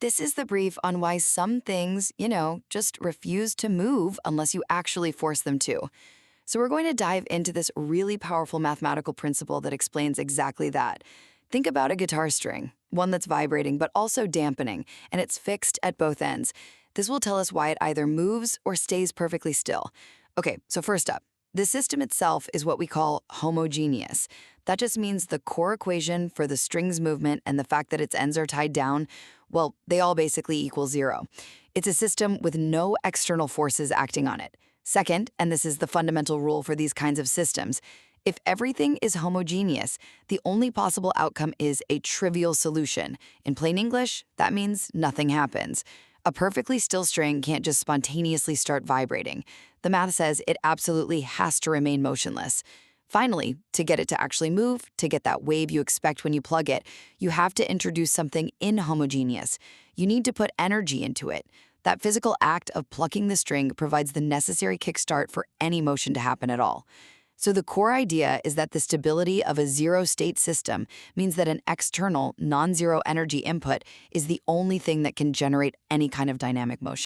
This is the brief on why some things, just refuse to move unless you actually force them to. So, we're going to dive into this really powerful mathematical principle that explains exactly that. Think about a guitar string, one that's vibrating but also dampening, and it's fixed at both ends. This will tell us why it either moves or stays perfectly still. Okay, so first up, the system itself is what we call homogeneous. That just means the core equation for the string's movement and the fact that its ends are tied down, well, they all basically equal zero. It's a system with no external forces acting on it. Second, and this is the fundamental rule for these kinds of systems, if everything is homogeneous, the only possible outcome is a trivial solution. In plain English, that means nothing happens. A perfectly still string can't just spontaneously start vibrating. The math says it absolutely has to remain motionless. Finally, to get it to actually move, to get that wave you expect when you plug it, you have to introduce something inhomogeneous. You need to put energy into it. That physical act of plucking the string provides the necessary kickstart for any motion to happen at all. So the core idea is that the stability of a zero-state system means that an external, non-zero energy input is the only thing that can generate any kind of dynamic motion.